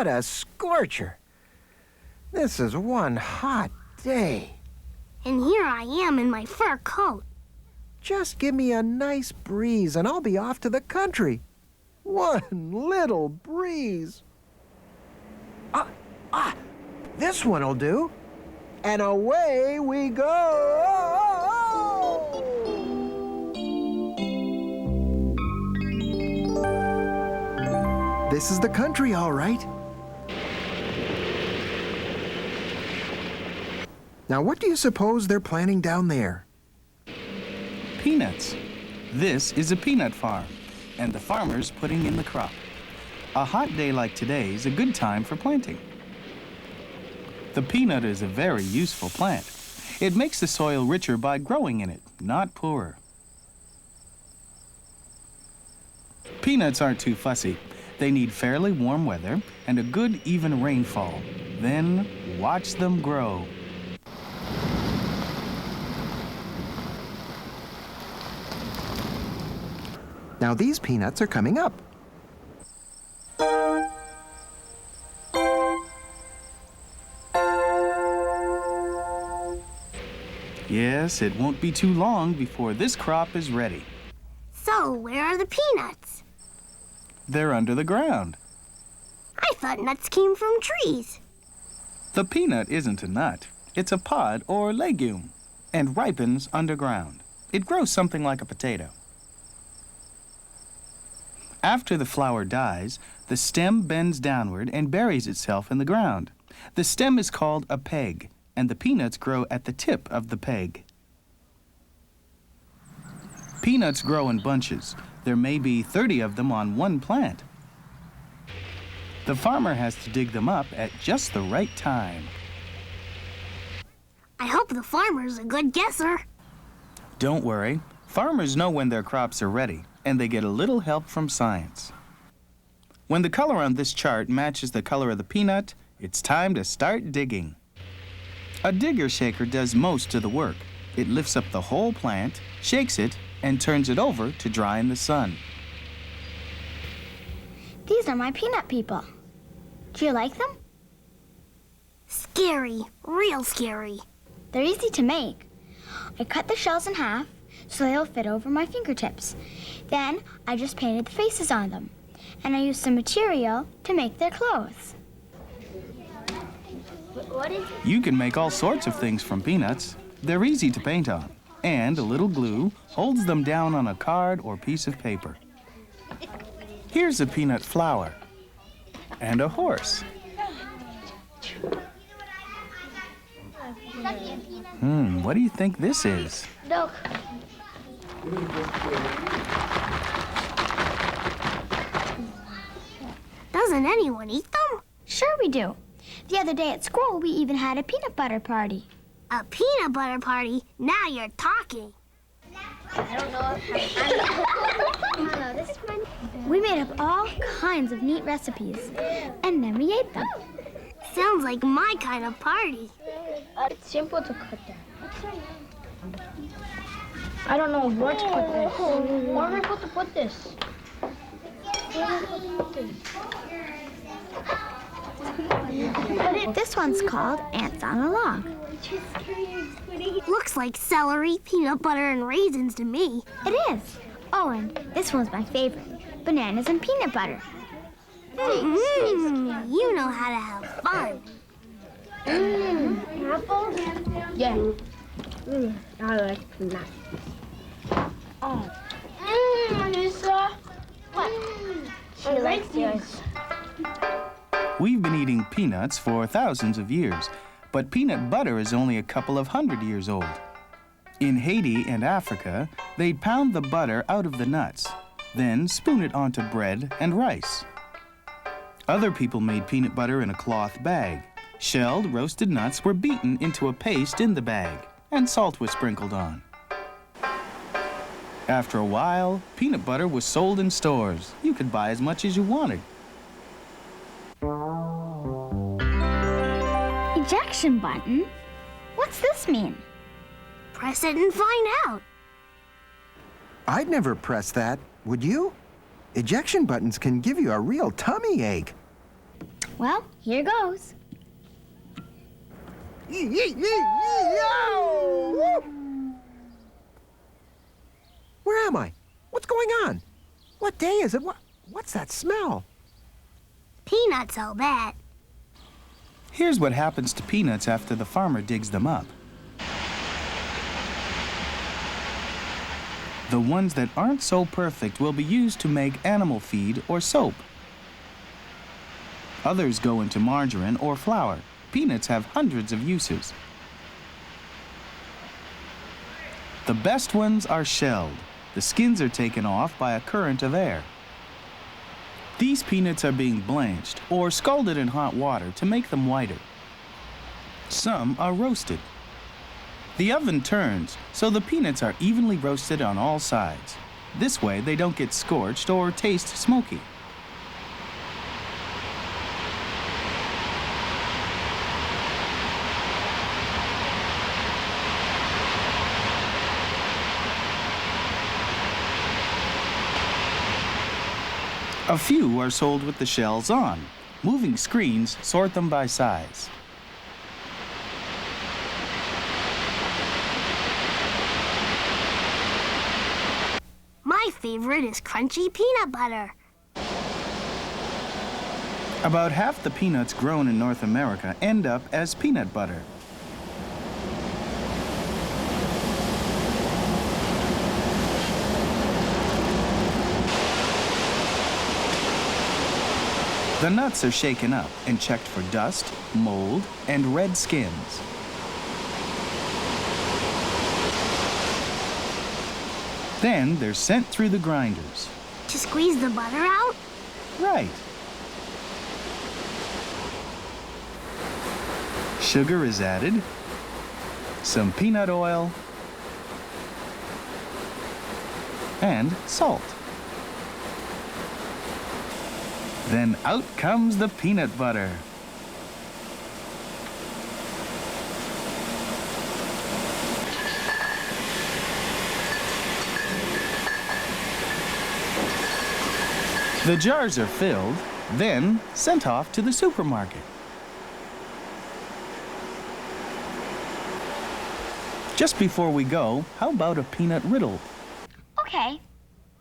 What a scorcher. This is one hot day. And here I am in my fur coat. Just give me a nice breeze and I'll be off to the country. One little breeze. This one'll do. And away we go. This is the country, all right. Now, what do you suppose they're planting down there? Peanuts. This is a peanut farm, and the farmer's putting in the crop. A hot day like today is a good time for planting. The peanut is a very useful plant. It makes the soil richer by growing in it, not poorer. Peanuts aren't too fussy. They need fairly warm weather and a good even rainfall. Then watch them grow. Now these peanuts are coming up. Yes, it won't be too long before this crop is ready. So, where are the peanuts? They're under the ground. I thought nuts came from trees. The peanut isn't a nut. It's a pod or legume and ripens underground. It grows something like a potato. After the flower dies, the stem bends downward and buries itself in the ground. The stem is called a peg, and the peanuts grow at the tip of the peg. Peanuts grow in bunches. There may be 30 of them on one plant. The farmer has to dig them up at just the right time. I hope the farmer's a good guesser. Don't worry. Farmers know when their crops are ready, and they get a little help from science. When the color on this chart matches the color of the peanut, it's time to start digging. A digger shaker does most of the work. It lifts up the whole plant, shakes it, and turns it over to dry in the sun. These are my peanut people. Do you like them? Scary, real scary. They're easy to make. I cut the shells in half so they'll fit over my fingertips. Then I just painted the faces on them. And I used some material to make their clothes. You can make all sorts of things from peanuts. They're easy to paint on, and a little glue holds them down on a card or piece of paper. Here's a peanut flower and a horse. What do you think this is? Look. Doesn't anyone eat them? Sure we do. The other day at school, we even had a peanut butter party. A peanut butter party? Now you're talking. I don't know this one. We made up all kinds of neat recipes, and then we ate them. Sounds like my kind of party. It's simple to cut that. I don't know where to put this. Where am I supposed to put this? This one's called Ants on a Log. Looks like celery, peanut butter, and raisins to me. It is. Oh, and this one's my favorite. Bananas and peanut butter. You know how to have fun. Apples? Yeah. I like nuts. Oh. Lisa. What? She likes yours. We've been eating peanuts for thousands of years, but peanut butter is only a couple of 100 years old. In Haiti and Africa, they'd pound the butter out of the nuts, then spoon it onto bread and rice. Other people made peanut butter in a cloth bag. Shelled roasted nuts were beaten into a paste in the bag, and salt was sprinkled on. After a while, peanut butter was sold in stores. You could buy as much as you wanted. Ejection button? What's this mean? Press it and find out. I'd never press that, would you? Ejection buttons can give you a real tummy ache. Well, here goes. Where am I? What's going on? What day is it? What's that smell? Peanuts, I'll bet. Here's what happens to peanuts after the farmer digs them up. The ones that aren't so perfect will be used to make animal feed or soap. Others go into margarine or flour. Peanuts have hundreds of uses. The best ones are shelled. The skins are taken off by a current of air. These peanuts are being blanched or scalded in hot water to make them whiter. Some are roasted. The oven turns, so the peanuts are evenly roasted on all sides. This way, they don't get scorched or taste smoky. A few are sold with the shells on. Moving screens sort them by size. My favorite is crunchy peanut butter. About half the peanuts grown in North America end up as peanut butter. The nuts are shaken up and checked for dust, mold, and red skins. Then they're sent through the grinders. To squeeze the butter out? Right. Sugar is added, some peanut oil, and salt. Then out comes the peanut butter. The jars are filled, then sent off to the supermarket. Just before we go, how about a peanut riddle? Okay.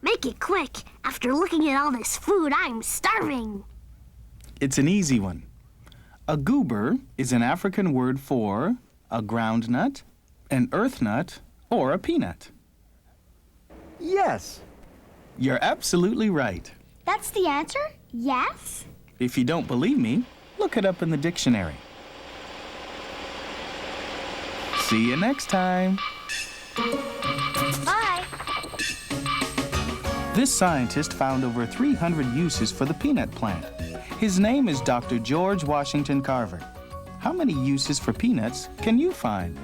Make it quick. After looking at all this food, I'm starving. It's an easy one. A goober is an African word for a ground nut, an earth nut, or a peanut. Yes. You're absolutely right. That's the answer? Yes? If you don't believe me, look it up in the dictionary. See you next time. Bye. This scientist found over 300 uses for the peanut plant. His name is Dr. George Washington Carver. How many uses for peanuts can you find?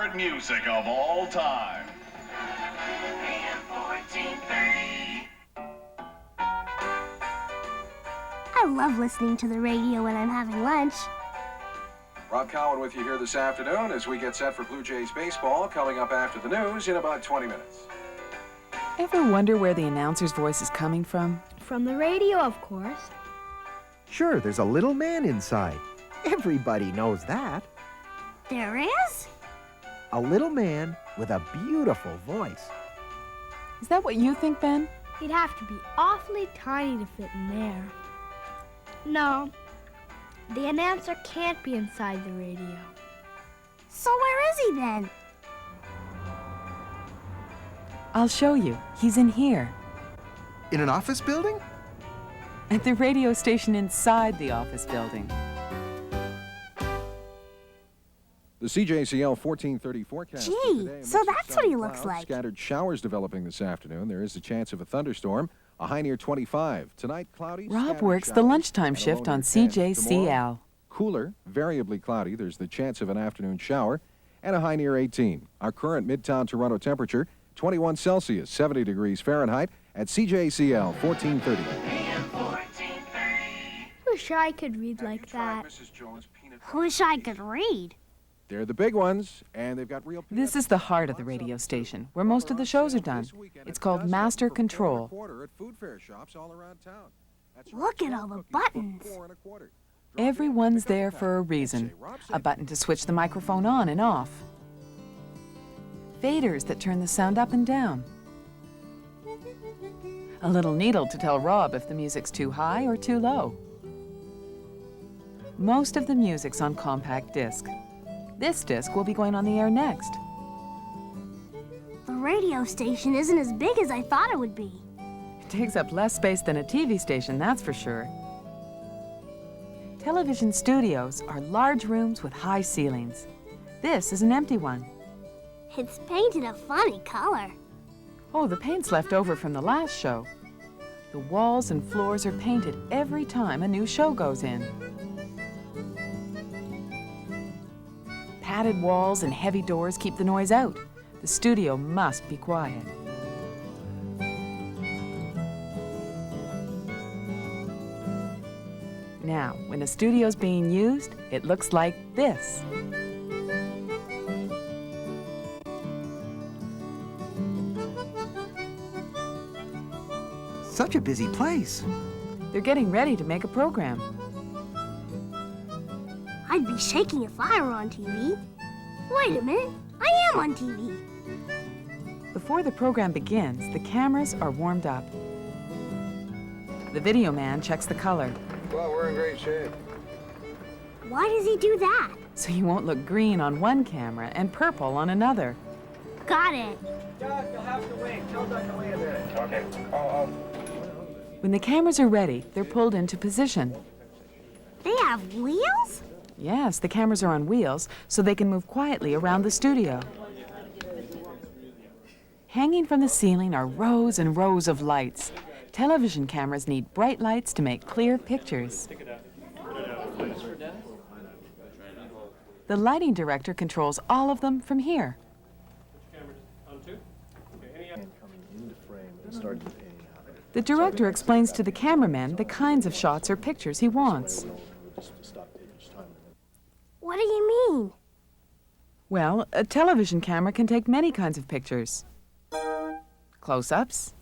favorite music of all time. I love listening to the radio when I'm having lunch. Rob Cowan with you here this afternoon as we get set for Blue Jays baseball coming up after the news in about 20 minutes. Ever wonder where the announcer's voice is coming from? From the radio, of course. Sure, there's a little man inside. Everybody knows that. There is? A little man with a beautiful voice. Is that what you think, Ben? He'd have to be awfully tiny to fit in there. No, the announcer can't be inside the radio. So where is he then? I'll show you. He's in here. In an office building? At the radio station inside the office building. The CJCL 1430 forecast. Gee, so that's what he looks like. Scattered showers developing this afternoon. There is a chance of a thunderstorm. A high near 25. Tonight, cloudy. Rob works the lunchtime shift on CJCL. Cooler, variably cloudy. There's the chance of an afternoon shower. And a high near 18. Our current Midtown Toronto temperature, 21 Celsius, 70 degrees Fahrenheit at CJCL 1430. Wish I could read like that. Wish I could read. They're the big ones, and they've got real. This is the heart of the radio station, where most of the shows are done. It's called Master Control. Look at all the buttons. Everyone's there for a reason. A button to switch the microphone on and off. Faders that turn the sound up and down. A little needle to tell Rob if the music's too high or too low. Most of the music's on compact disc. This disc will be going on the air next. The radio station isn't as big as I thought it would be. It takes up less space than a TV station, that's for sure. Television studios are large rooms with high ceilings. This is an empty one. It's painted a funny color. Oh, the paint's left over from the last show. The walls and floors are painted every time a new show goes in. Padded walls and heavy doors keep the noise out. The studio must be quiet. Now, when the studio's being used, it looks like this. Such a busy place. They're getting ready to make a program. I'd be shaking if I were on TV. Wait a minute, I am on TV. Before the program begins, the cameras are warmed up. The video man checks the color. Well, we're in great shape. Why does he do that? So you won't look green on one camera and purple on another. Got it. Doug, you'll have to wait. Tell Doug to wait a minute. Okay. When the cameras are ready, they're pulled into position. They have wheels? Yes, the cameras are on wheels, so they can move quietly around the studio. Hanging from the ceiling are rows and rows of lights. Television cameras need bright lights to make clear pictures. The lighting director controls all of them from here. The director explains to the cameraman the kinds of shots or pictures he wants. What do you mean? Well, a television camera can take many kinds of pictures. Close-ups.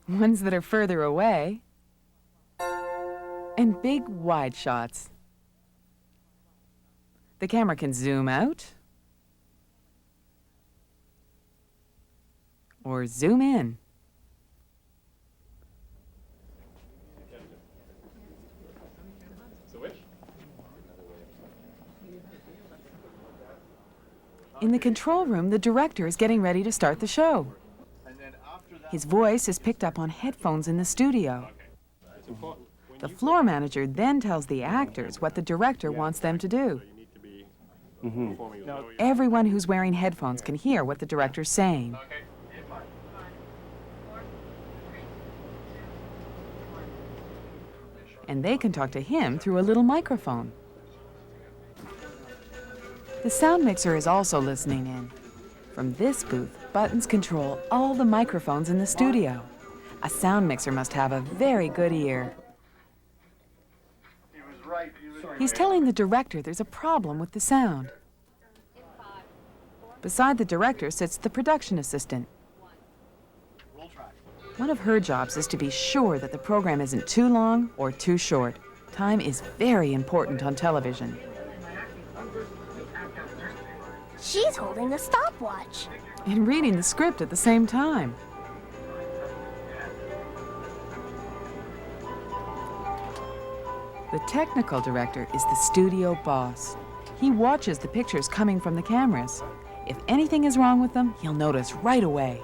Ones that are further away. And big wide shots. The camera can zoom out or zoom in. In the control room, the director is getting ready to start the show. His voice is picked up on headphones in the studio. The floor manager then tells the actors what the director wants them to do. Everyone who's wearing headphones can hear what the director's saying. And they can talk to him through a little microphone. The sound mixer is also listening in. From this booth, buttons control all the microphones in the studio. A sound mixer must have a very good ear. He's telling the director there's a problem with the sound. Beside the director sits the production assistant. One of her jobs is to be sure that the program isn't too long or too short. Time is very important on television. She's holding a stopwatch. And reading the script at the same time. The technical director is the studio boss. He watches the pictures coming from the cameras. If anything is wrong with them, he'll notice right away.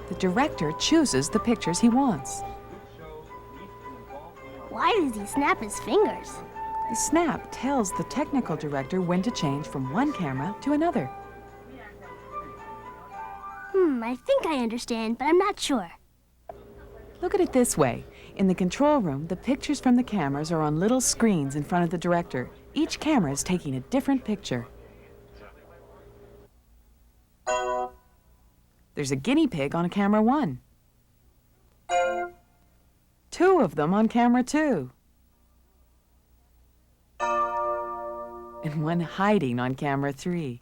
The director chooses the pictures he wants. Why does he snap his fingers? The snap tells the technical director when to change from one camera to another. I think I understand, but I'm not sure. Look at it this way. In the control room, the pictures from the cameras are on little screens in front of the director. Each camera is taking a different picture. There's a guinea pig on camera 1. 2 of them on camera 2. And one hiding on camera 3.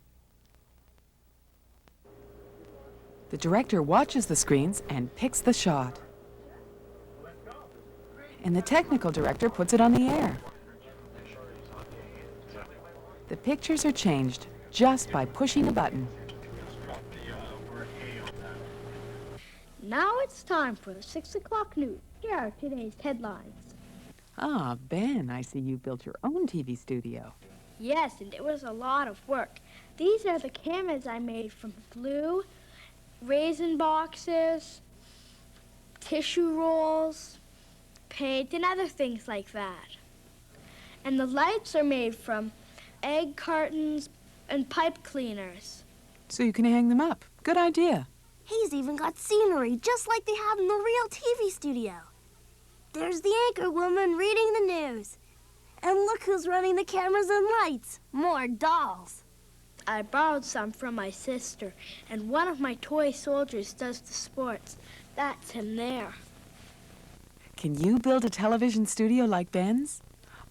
The director watches the screens and picks the shot. And the technical director puts it on the air. The pictures are changed just by pushing a button. Now it's time for the 6 o'clock news. Here are today's headlines. Ah, Ben, I see you built your own TV studio. Yes, and it was a lot of work. These are the cameras I made from glue, raisin boxes, tissue rolls, paint, and other things like that. And the lights are made from egg cartons and pipe cleaners. So you can hang them up. Good idea. He's even got scenery, just like they have in the real TV studio. There's the anchor woman reading the news. And look who's running the cameras and lights. More dolls. I borrowed some from my sister, and one of my toy soldiers does the sports. That's him there. Can you build a television studio like Ben's?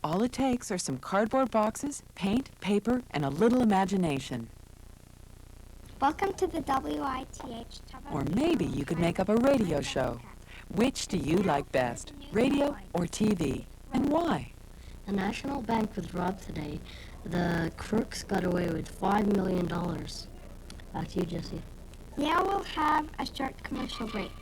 All it takes are some cardboard boxes, paint, paper, and a little imagination. Welcome to the WITH. Or maybe you could make up a radio show. Which do you like best, radio or TV, and why? The National Bank was robbed today. The crooks got away with $5 million. Back to you, Jesse. Now we'll have a short commercial break.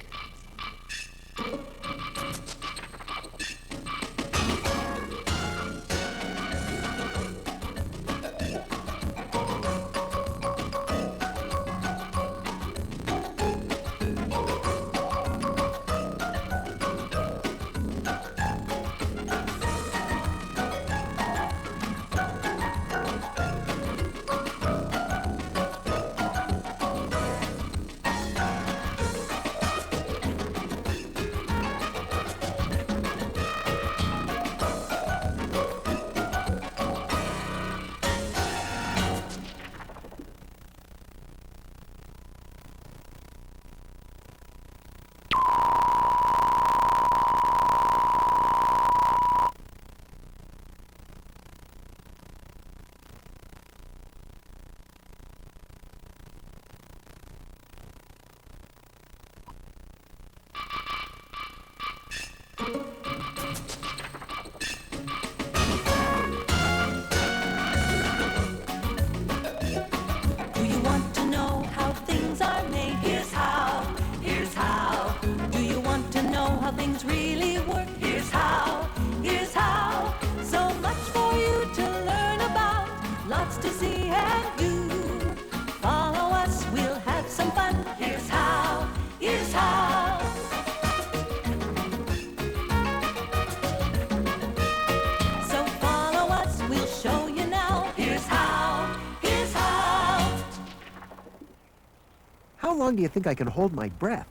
How long do you think I can hold my breath?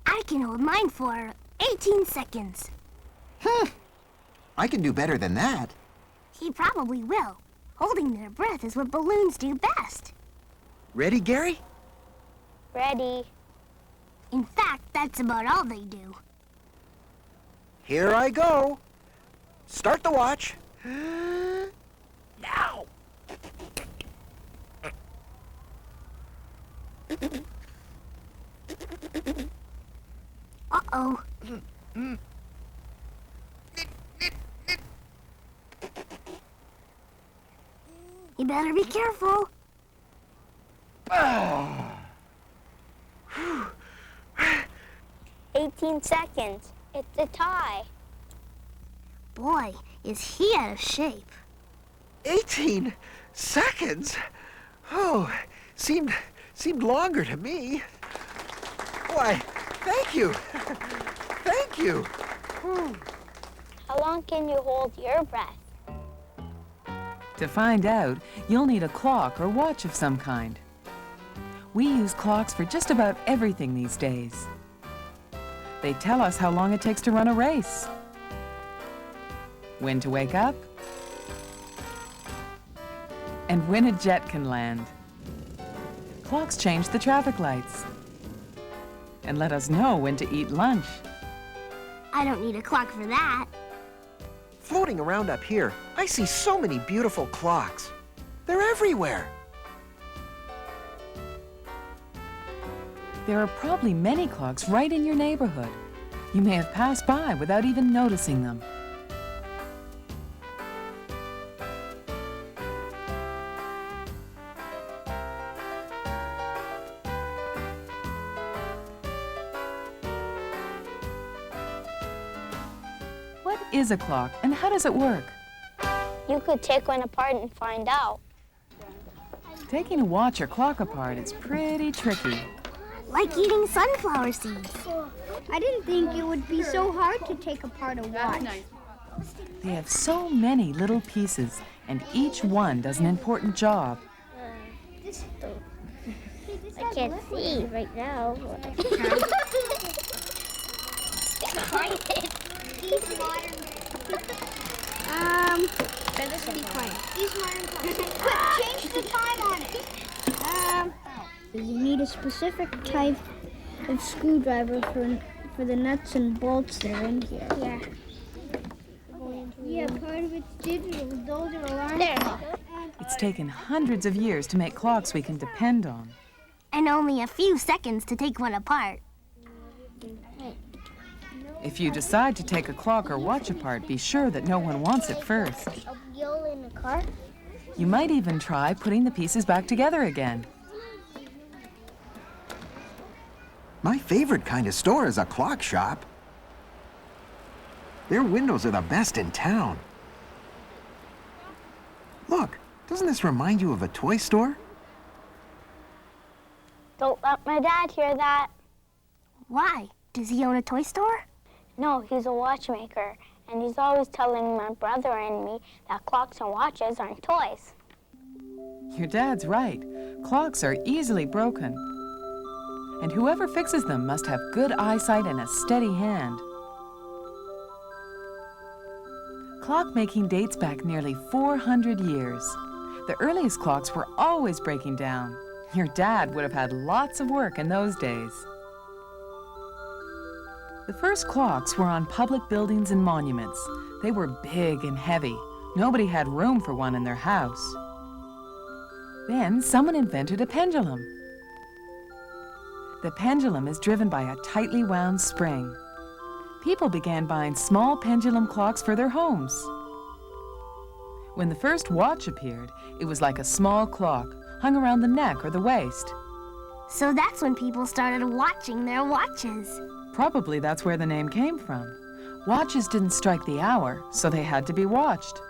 I can hold mine for 18 seconds. I can do better than that. He probably will. Holding their breath is what balloons do best. Ready, Gary? Ready. In fact, that's about all they do. Here I go. Start the watch. Now. Uh-oh. You better be careful. 18 seconds. It's a tie. Boy, is he out of shape. 18 seconds? Oh, seemed longer to me. Why, thank you. Thank you. How long can you hold your breath? To find out, you'll need a clock or watch of some kind. We use clocks for just about everything these days. They tell us how long it takes to run a race, when to wake up, and when a jet can land. Clocks change the traffic lights and let us know when to eat lunch. I don't need a clock for that. Floating around up here, I see so many beautiful clocks. They're everywhere. There are probably many clocks right in your neighborhood. You may have passed by without even noticing them. What is a clock and how does it work? You could take one apart and find out. Taking a watch or clock apart is pretty tricky. Like eating sunflower seeds. I didn't think it would be so hard to take apart a watch. They have so many little pieces, and each one does an important job. I can't see right now. Be quiet. He's modern clock. Change the time on it. You need a specific type of screwdriver for the nuts and bolts that are in here. Yeah. Yeah, part of it's digital. Those are alarm clocks. It's taken hundreds of years to make clocks we can depend on. And only a few seconds to take one apart. If you decide to take a clock or watch apart, be sure that no one wants it first. A wheel in the car? You might even try putting the pieces back together again. My favorite kind of store is a clock shop. Their windows are the best in town. Look, doesn't this remind you of a toy store? Don't let my dad hear that. Why? Does he own a toy store? No, he's a watchmaker, and he's always telling my brother and me that clocks and watches aren't toys. Your dad's right. Clocks are easily broken. And whoever fixes them must have good eyesight and a steady hand. Clockmaking dates back nearly 400 years. The earliest clocks were always breaking down. Your dad would have had lots of work in those days. The first clocks were on public buildings and monuments. They were big and heavy. Nobody had room for one in their house. Then someone invented a pendulum. The pendulum is driven by a tightly wound spring. People began buying small pendulum clocks for their homes. When the first watch appeared, it was like a small clock, hung around the neck or the waist. So that's when people started watching their watches. Probably that's where the name came from. Watches didn't strike the hour, so they had to be watched.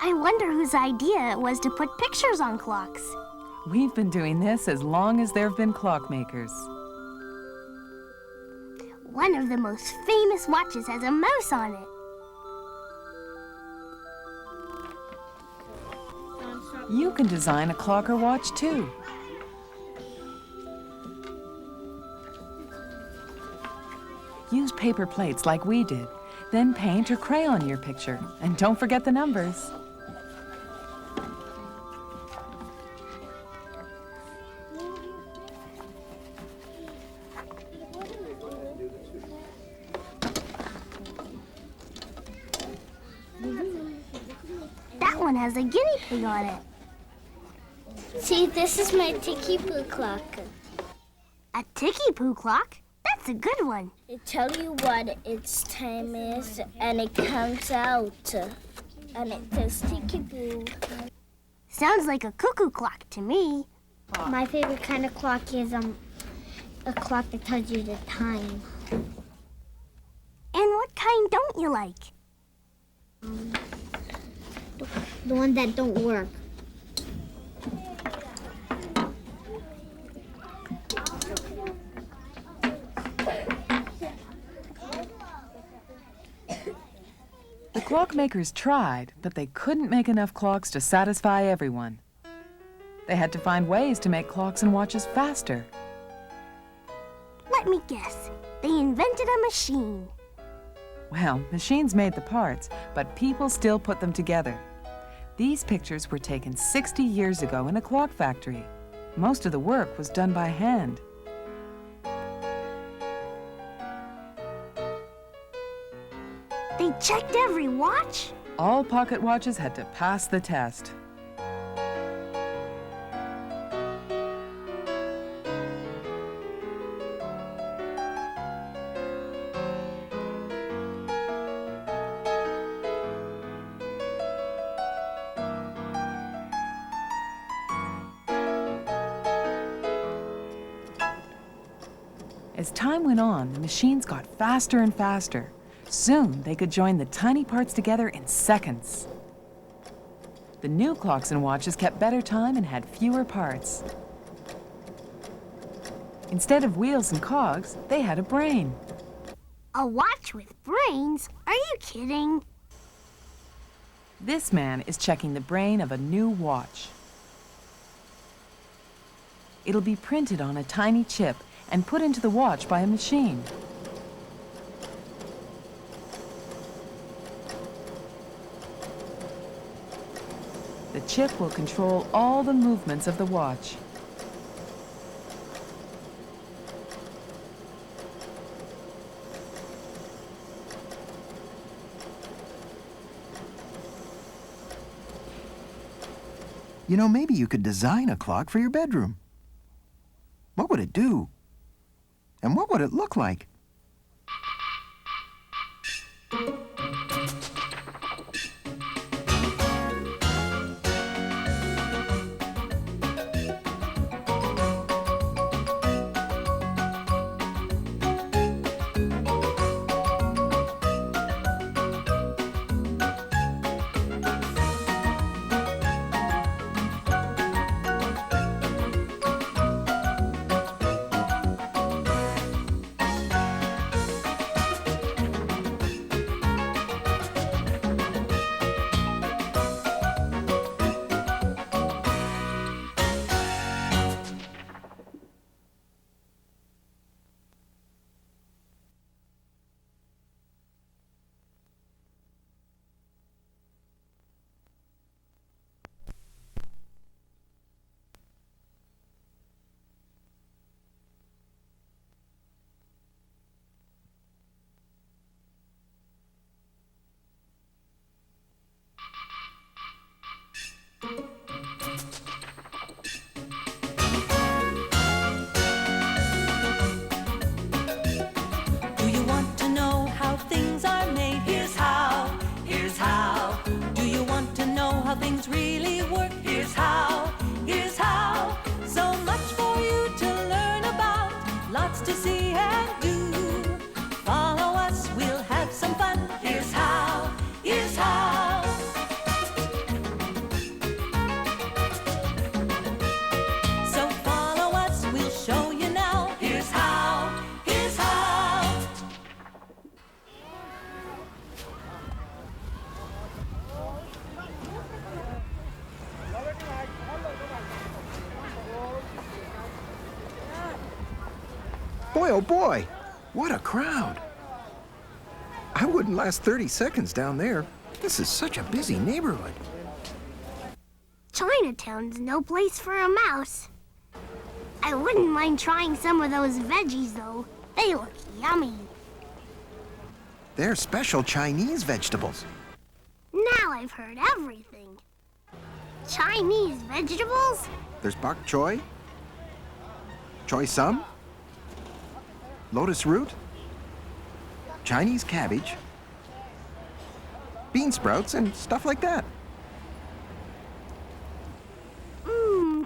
I wonder whose idea it was to put pictures on clocks. We've been doing this as long as there have been clockmakers. One of the most famous watches has a mouse on it. You can design a clock or watch too. Use paper plates like we did. Then paint or crayon your picture. And don't forget the numbers. That one has a guinea pig on it. See, this is my tiki-poo clock. A tiki-poo clock? That's a good one. It tells you what its time is, and it comes out. And it says tiki-poo. Sounds like a cuckoo clock to me. My favorite kind of clock is a clock that tells you the time. And what kind don't you like? The one that don't work. The clockmakers tried, but they couldn't make enough clocks to satisfy everyone. They had to find ways to make clocks and watches faster. Let me guess. They invented a machine. Well, machines made the parts, but people still put them together. These pictures were taken 60 years ago in a clock factory. Most of the work was done by hand. They checked every watch? All pocket watches had to pass the test. As time went on, the machines got faster and faster. Soon, they could join the tiny parts together in seconds. The new clocks and watches kept better time and had fewer parts. Instead of wheels and cogs, they had a brain. A watch with brains? Are you kidding? This man is checking the brain of a new watch. It'll be printed on a tiny chip and put into the watch by a machine. The chip will control all the movements of the watch. You know, maybe you could design a clock for your bedroom. What would it do? And what would it look like? Do you want to know how things are made? Here's how, here's how. Do you want to know how things really work? Here's how, here's how. So much for you to learn about, lots to see and do. Follow us, we'll have some fun. Here's how, here's how. So follow us, we'll show you now. Here's how, here's how. Boy, oh boy, what a crowd. I wouldn't last 30 seconds down there. This is such a busy neighborhood. Chinatown's no place for a mouse. I wouldn't mind trying some of those veggies, though. They look yummy. They're special Chinese vegetables. Now I've heard everything. Chinese vegetables? There's bok choy, choy sum, lotus root, Chinese cabbage, bean sprouts, and stuff like that.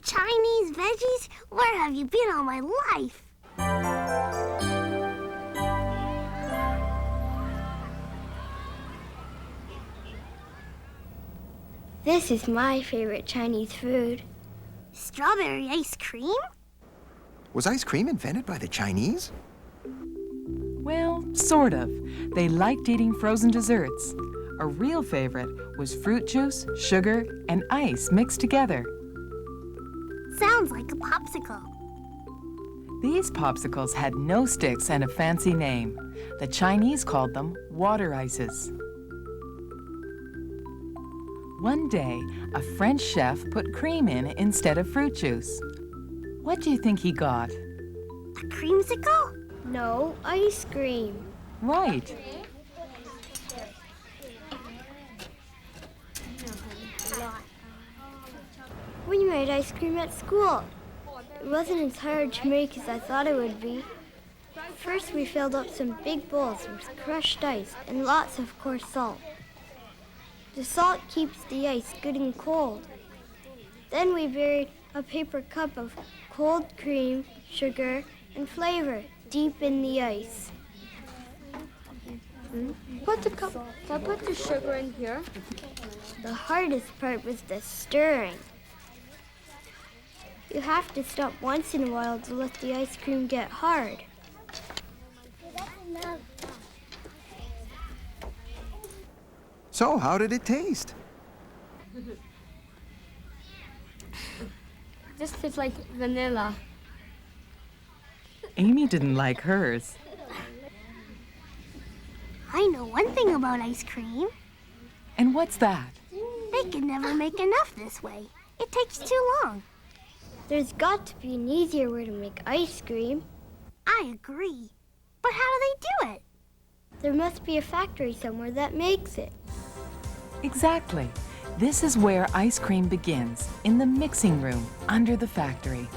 Chinese veggies? Where have you been all my life? This is my favorite Chinese food. Strawberry ice cream? Was ice cream invented by the Chinese? Well, sort of. They liked eating frozen desserts. A real favorite was fruit juice, sugar, and ice mixed together. Sounds like a popsicle. These popsicles had no sticks and a fancy name. The Chinese called them water ices. One day, a French chef put cream in instead of fruit juice. What do you think he got? A creamsicle? No, ice cream. Right. We made ice cream at school. It wasn't as hard to make as I thought it would be. First, we filled up some big bowls with crushed ice and lots of coarse salt. The salt keeps the ice good and cold. Then we buried a paper cup of cold cream, sugar, and flavor deep in the ice. Put the cup. I put the sugar in here. The hardest part was the stirring. You have to stop once in a while to let the ice cream get hard. So, how did it taste? This tastes like vanilla. Amy didn't like hers. I know one thing about ice cream. And what's that? They can never make enough this way. It takes too long. There's got to be an easier way to make ice cream. I agree. But how do they do it? There must be a factory somewhere that makes it. Exactly. This is where ice cream begins, in the mixing room under the factory.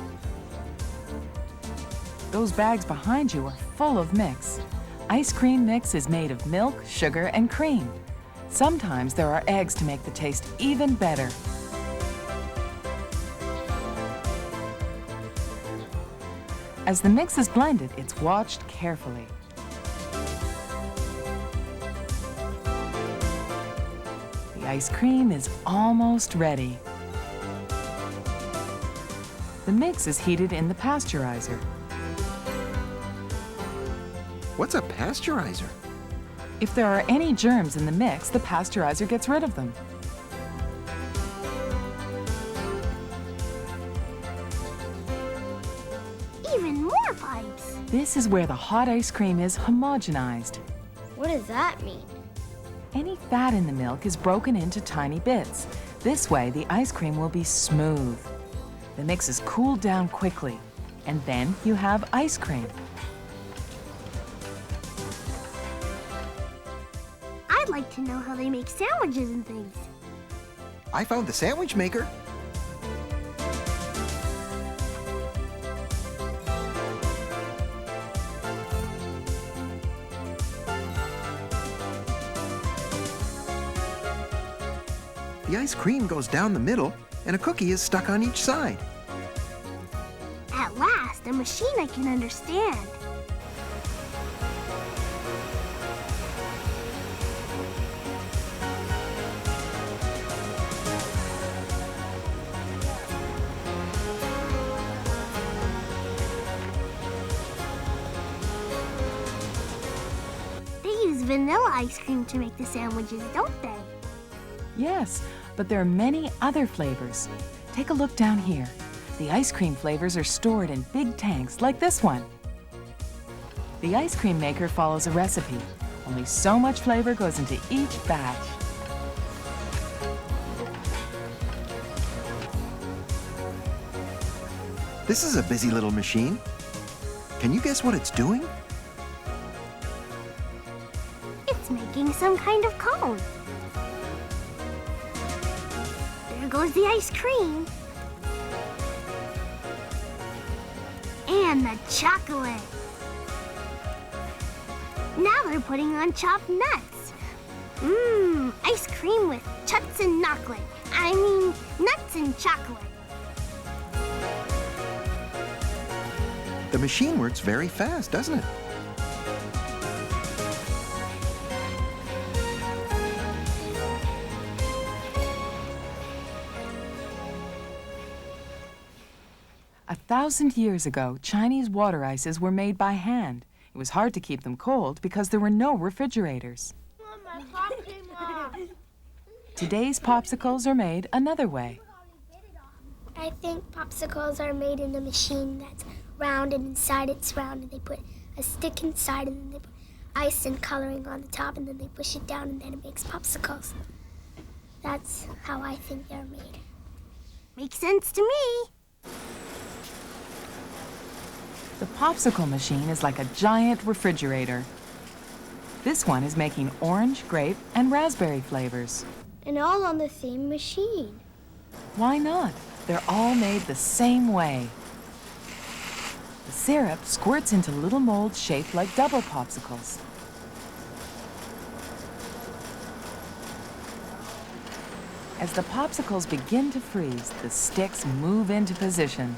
Those bags behind you are full of mix. Ice cream mix is made of milk, sugar, and cream. Sometimes there are eggs to make the taste even better. As the mix is blended, it's watched carefully. The ice cream is almost ready. The mix is heated in the pasteurizer. What's a pasteurizer? If there are any germs in the mix, the pasteurizer gets rid of them. Even more pipes. This is where the hot ice cream is homogenized. What does that mean? Any fat in the milk is broken into tiny bits. This way, the ice cream will be smooth. The mix is cooled down quickly, and then you have ice cream. I'd like to know how they make sandwiches and things. I found the sandwich maker. The ice cream goes down the middle, and a cookie is stuck on each side. At last, a machine I can understand. They use vanilla ice cream to make the sandwiches, don't they? Yes, but there are many other flavors. Take a look down here. The ice cream flavors are stored in big tanks like this one. The ice cream maker follows a recipe. Only so much flavor goes into each batch. This is a busy little machine. Can you guess what it's doing? It's making some kind of cone. There goes the ice cream. And the chocolate. Now they're putting on chopped nuts. Mmm, ice cream with chuts and chocolate. I mean, nuts and chocolate. The machine works very fast, doesn't it? A 1,000 years ago, Chinese water ices were made by hand. It was hard to keep them cold because there were no refrigerators. Today's popsicles are made another way. I think popsicles are made in a machine that's round, and inside it's round, and they put a stick inside, and then they put ice and coloring on the top, and then they push it down, and then it makes popsicles. That's how I think they're made. Makes sense to me. The popsicle machine is like a giant refrigerator. This one is making orange, grape, and raspberry flavors. And all on the same machine. Why not? They're all made the same way. The syrup squirts into little molds shaped like double popsicles. As the popsicles begin to freeze, the sticks move into position.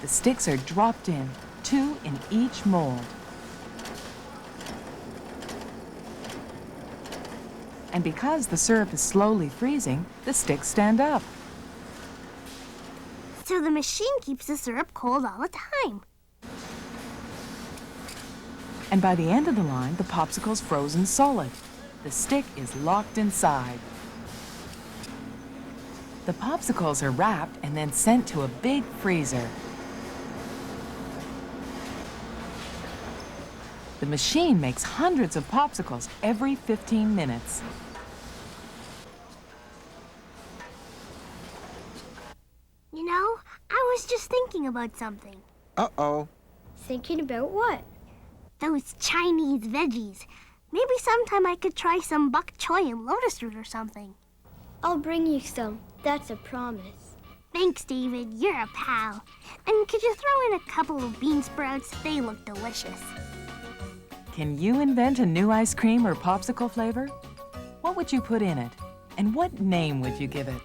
The sticks are dropped in, 2 in each mold. And because the syrup is slowly freezing, the sticks stand up. So the machine keeps the syrup cold all the time. And by the end of the line, the popsicle's frozen solid. The stick is locked inside. The popsicles are wrapped and then sent to a big freezer. The machine makes hundreds of popsicles every 15 minutes. You know, I was just thinking about something. Uh-oh. Thinking about what? Those Chinese veggies. Maybe sometime I could try some bok choy and lotus root or something. I'll bring you some. That's a promise. Thanks, David. You're a pal. And could you throw in a couple of bean sprouts? They look delicious. Can you invent a new ice cream or popsicle flavor? What would you put in it? And what name would you give it?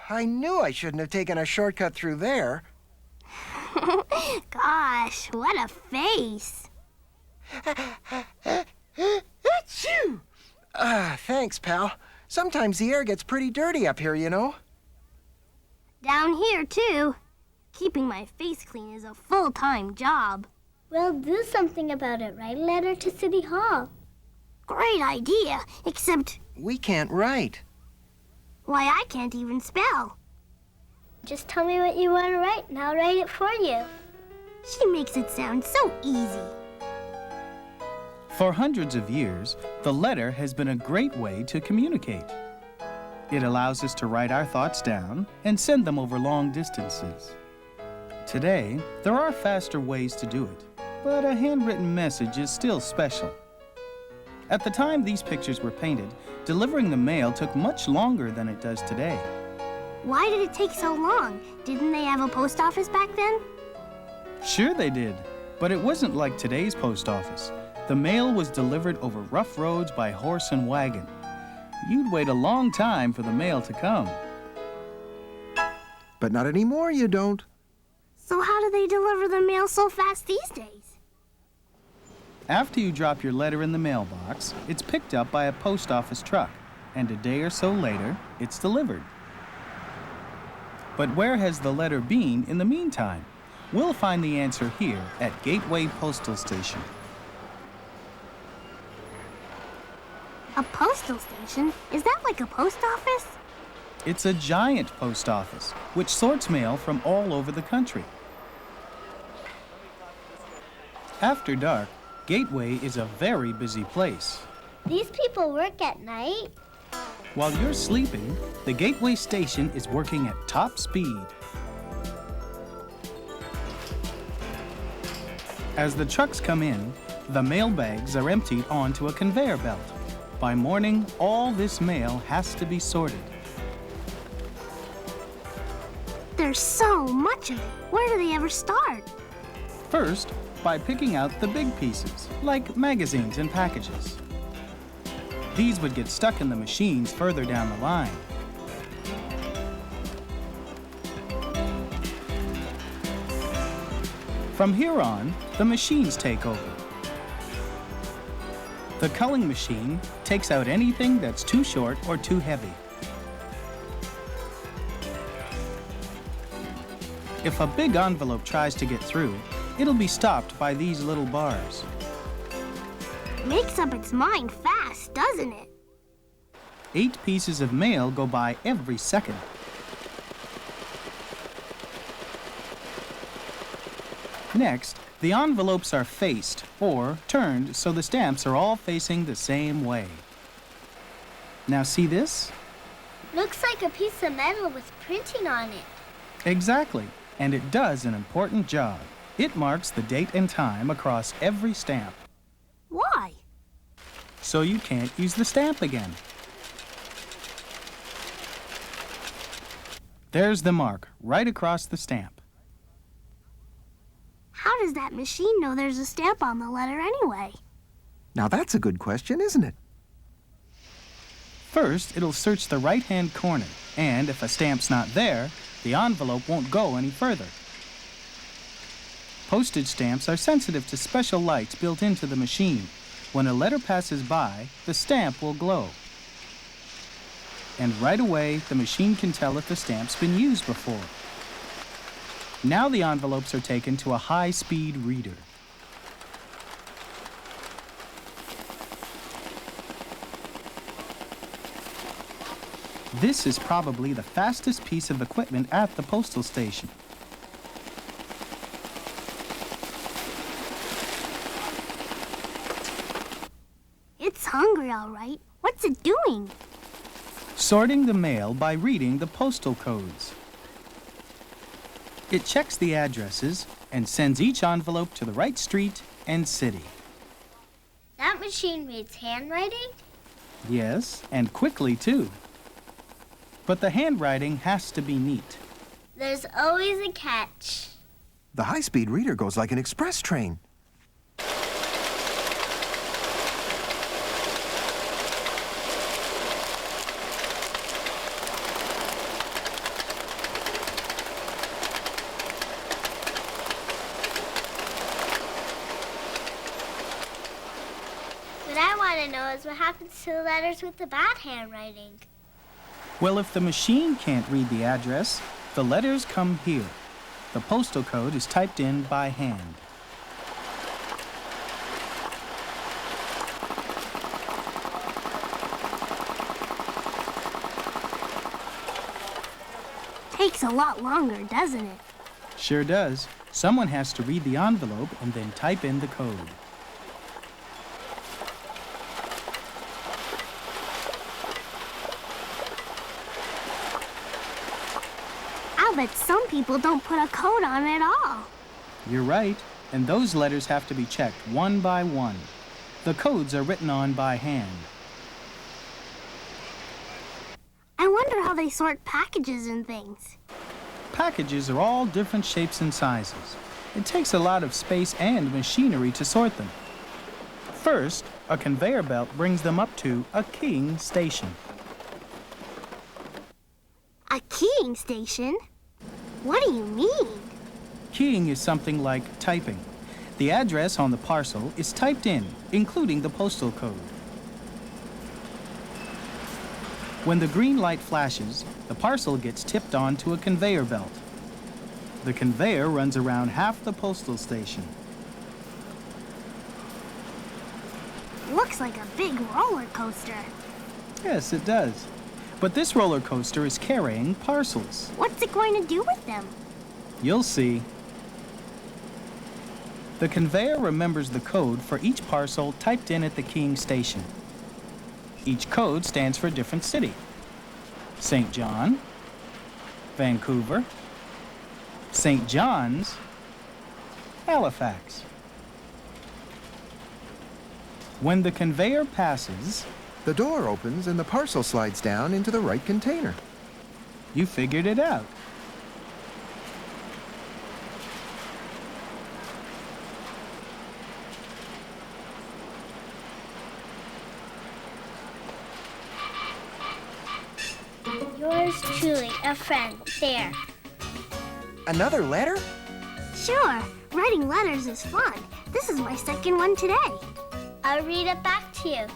I knew I shouldn't have taken a shortcut through there. Gosh, what a face. Achoo! Thanks, pal. Sometimes the air gets pretty dirty up here, you know. Down here, too. Keeping my face clean is a full-time job. Well, do something about it. Write a letter to City Hall. Great idea, except... We can't write. Why, I can't even spell. Just tell me what you want to write, and I'll write it for you. She makes it sound so easy. For hundreds of years, the letter has been a great way to communicate. It allows us to write our thoughts down and send them over long distances. Today, there are faster ways to do it, but a handwritten message is still special. At the time these pictures were painted, delivering the mail took much longer than it does today. Why did it take so long? Didn't they have a post office back then? Sure they did, but it wasn't like today's post office. The mail was delivered over rough roads by horse and wagon. You'd wait a long time for the mail to come. But not anymore, you don't. So how do they deliver the mail so fast these days? After you drop your letter in the mailbox, it's picked up by a post office truck, and a day or so later, it's delivered. But where has the letter been in the meantime? We'll find the answer here at Gateway Postal Station. A postal station? Is that like a post office? It's a giant post office, which sorts mail from all over the country. After dark, Gateway is a very busy place. These people work at night? While you're sleeping, the Gateway station is working at top speed. As the trucks come in, the mail bags are emptied onto a conveyor belt. By morning, all this mail has to be sorted. There's so much of it. Where do they ever start? First, by picking out the big pieces, like magazines and packages. These would get stuck in the machines further down the line. From here on, the machines take over. The culling machine takes out anything that's too short or too heavy. If a big envelope tries to get through, it'll be stopped by these little bars. Makes up its mind fast, doesn't it? 8 pieces of mail go by every second. Next, the envelopes are faced or turned so the stamps are all facing the same way. Now see this? Looks like a piece of metal with printing on it. Exactly, and it does an important job. It marks the date and time across every stamp. Why? So you can't use the stamp again. There's the mark right across the stamp. How does that machine know there's a stamp on the letter anyway? Now that's a good question, isn't it? First, it'll search the right-hand corner, and if a stamp's not there, the envelope won't go any further. Postage stamps are sensitive to special lights built into the machine. When a letter passes by, the stamp will glow. And right away, the machine can tell if the stamp's been used before. Now the envelopes are taken to a high-speed reader. This is probably the fastest piece of equipment at the postal station. It's hungry, all right. What's it doing? Sorting the mail by reading the postal codes. It checks the addresses and sends each envelope to the right street and city. That machine reads handwriting? Yes, and quickly too. But the handwriting has to be neat. There's always a catch. The high-speed reader goes like an express train. know is what happens to the letters with the bad handwriting. Well, if the machine can't read the address, the letters come here. The postal code is typed in by hand. Takes a lot longer, doesn't it? Sure does. Someone has to read the envelope and then type in the code. I'll bet some people don't put a code on it at all. You're right, and those letters have to be checked one by one. The codes are written on by hand. I wonder how they sort packages and things. Packages are all different shapes and sizes. It takes a lot of space and machinery to sort them. First, a conveyor belt brings them up to a keying station. A keying station? What do you mean? Keying is something like typing. The address on the parcel is typed in, including the postal code. When the green light flashes, the parcel gets tipped onto a conveyor belt. The conveyor runs around half the postal station. Looks like a big roller coaster. Yes, it does. But this roller coaster is carrying parcels. What's it going to do with them? You'll see. The conveyor remembers the code for each parcel typed in at the keying station. Each code stands for a different city. St. John, Vancouver, St. John's, Halifax. When the conveyor passes, the door opens and the parcel slides down into the right container. You figured it out. Yours truly, a friend. There. Another letter? Sure. Writing letters is fun. This is my second one today. I'll read it back to you.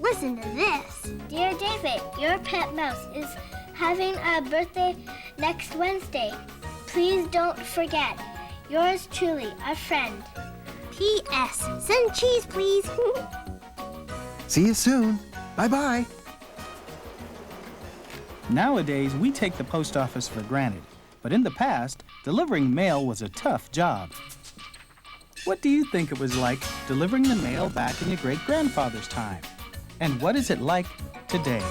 Listen to this. Dear David, your pet mouse is having a birthday next Wednesday. Please don't forget. Yours truly, a friend. P.S. Send cheese, please. See you soon. Bye-bye. Nowadays, we take the post office for granted. But in the past, delivering mail was a tough job. What do you think it was like delivering the mail back in your great-grandfather's time? And what is it like today?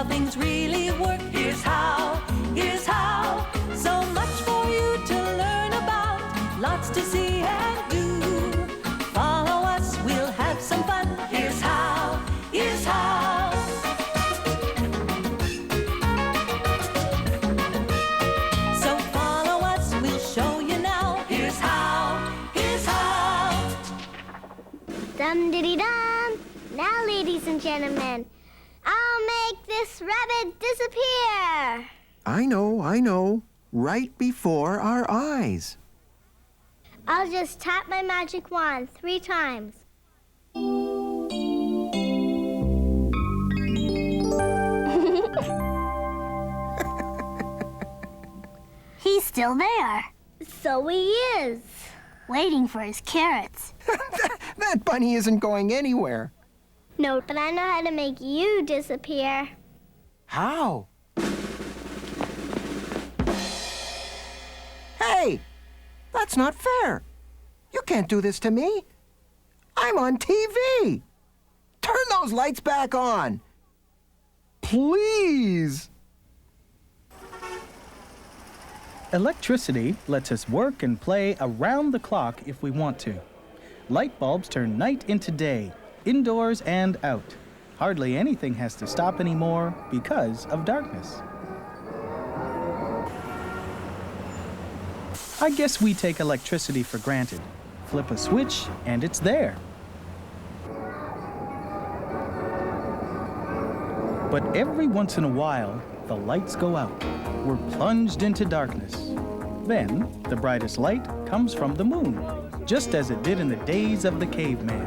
Things really work. Here's how, here's how. So much for you to learn about, lots to see and do. Follow us, we'll have some fun. Here's how, here's how. So follow us, we'll show you now. Here's how, here's how. Dum-diddy-dum. Now, ladies and gentlemen, I'll make this rabbit disappear. I know. Right before our eyes. I'll just tap my magic wand 3 times. He's still there. So he is. Waiting for his carrots. That bunny isn't going anywhere. No, but I know how to make you disappear. How? Hey! That's not fair. You can't do this to me. I'm on TV. Turn those lights back on. Please. Electricity lets us work and play around the clock if we want to. Light bulbs turn night into day, indoors and out. Hardly anything has to stop anymore because of darkness. I guess we take electricity for granted. Flip a switch and it's there. But every once in a while, the lights go out. We're plunged into darkness. Then, the brightest light comes from the moon, just as it did in the days of the caveman.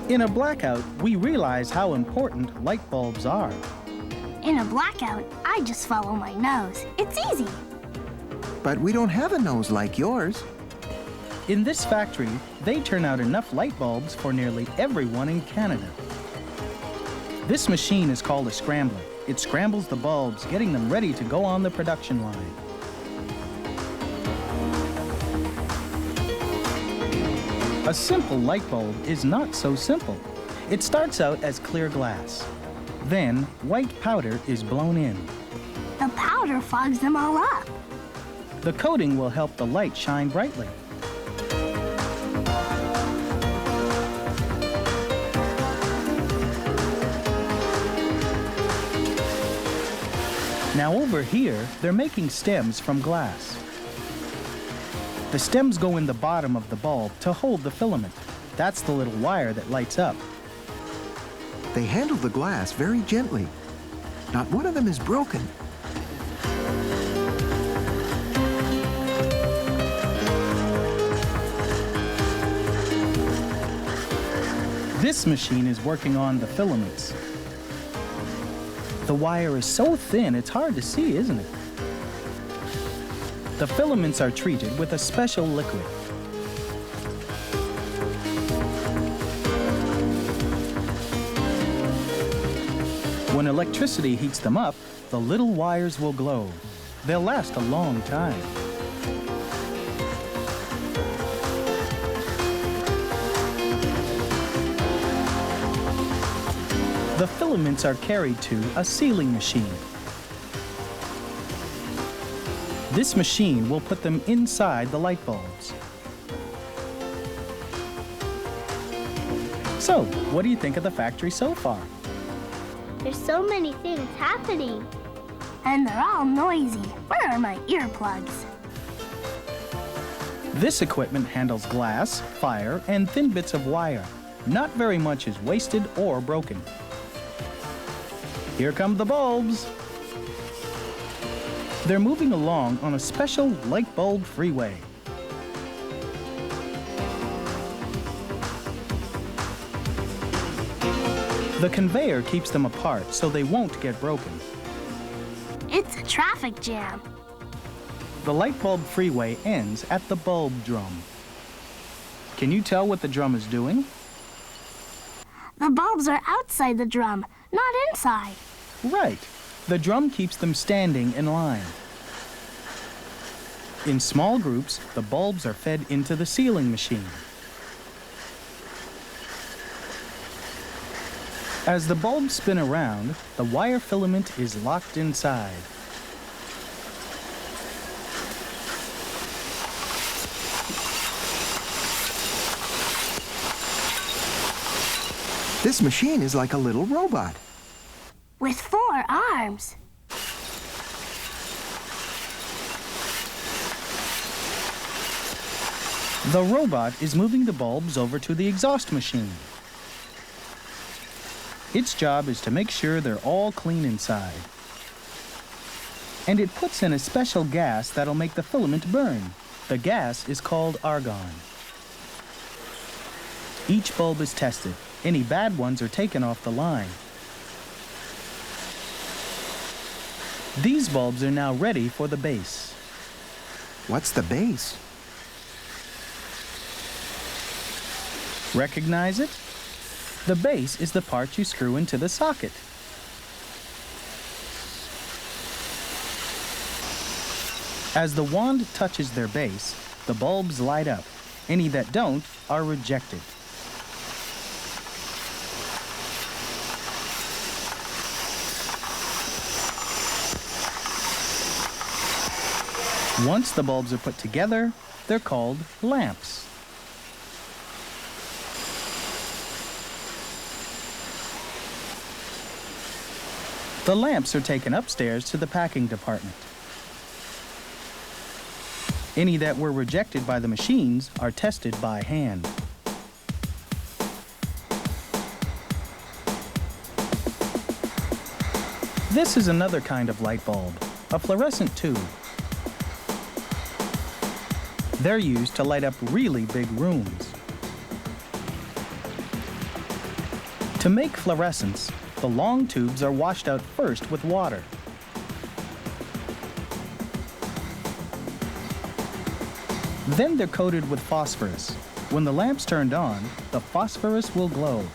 In a blackout, we realize how important light bulbs are. In a blackout, I just follow my nose. It's easy. But we don't have a nose like yours. In this factory, they turn out enough light bulbs for nearly everyone in Canada. This machine is called a scrambler. It scrambles the bulbs, getting them ready to go on the production line. A simple light bulb is not so simple. It starts out as clear glass. Then, white powder is blown in. The powder fogs them all up. The coating will help the light shine brightly. Now over here, they're making stems from glass. The stems go in the bottom of the bulb to hold the filament. That's the little wire that lights up. They handle the glass very gently. Not one of them is broken. This machine is working on the filaments. The wire is so thin, it's hard to see, isn't it? The filaments are treated with a special liquid. When electricity heats them up, the little wires will glow. They'll last a long time. The filaments are carried to a sealing machine. This machine will put them inside the light bulbs. So, what do you think of the factory so far? There's so many things happening. And they're all noisy. Where are my earplugs? This equipment handles glass, fire, and thin bits of wire. Not very much is wasted or broken. Here come the bulbs. They're moving along on a special light bulb freeway. The conveyor keeps them apart so they won't get broken. It's a traffic jam. The light bulb freeway ends at the bulb drum. Can you tell what the drum is doing? The bulbs are outside the drum, not inside. Right. The drum keeps them standing in line. In small groups, the bulbs are fed into the sealing machine. As the bulbs spin around, the wire filament is locked inside. This machine is like a little robot. With 4 arms. The robot is moving the bulbs over to the exhaust machine. Its job is to make sure they're all clean inside. And it puts in a special gas that'll make the filament burn. The gas is called argon. Each bulb is tested. Any bad ones are taken off the line. These bulbs are now ready for the base. What's the base? Recognize it? The base is the part you screw into the socket. As the wand touches their base, the bulbs light up. Any that don't are rejected. Once the bulbs are put together, they're called lamps. The lamps are taken upstairs to the packing department. Any that were rejected by the machines are tested by hand. This is another kind of light bulb, a fluorescent tube. They're used to light up really big rooms. To make fluorescence, the long tubes are washed out first with water. Then they're coated with phosphorus. When the lamp's turned on, the phosphorus will glow.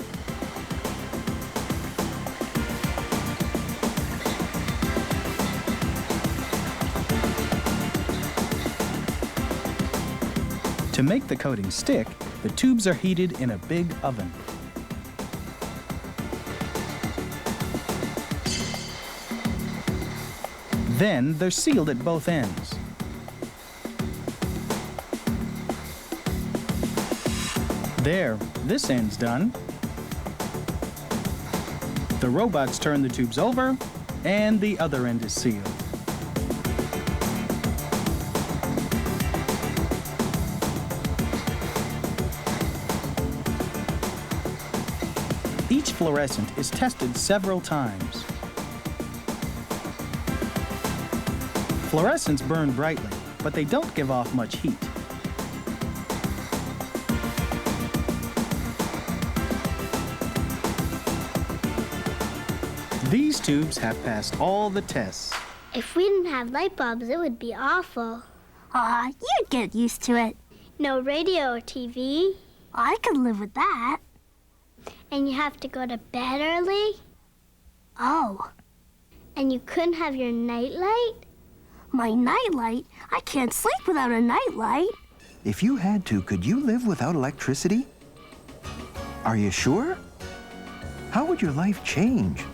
To make the coating stick, the tubes are heated in a big oven. Then they're sealed at both ends. There, this end's done. The robots turn the tubes over, and the other end is sealed. Each fluorescent is tested several times. Fluorescents burn brightly, but they don't give off much heat. These tubes have passed all the tests. If we didn't have light bulbs, it would be awful. Aw, you'd get used to it. No radio or TV. I could live with that. And you have to go to bed early. Oh. And you couldn't have your nightlight. My nightlight? I can't sleep without a nightlight. If you had to, could you live without electricity? Are you sure? How would your life change?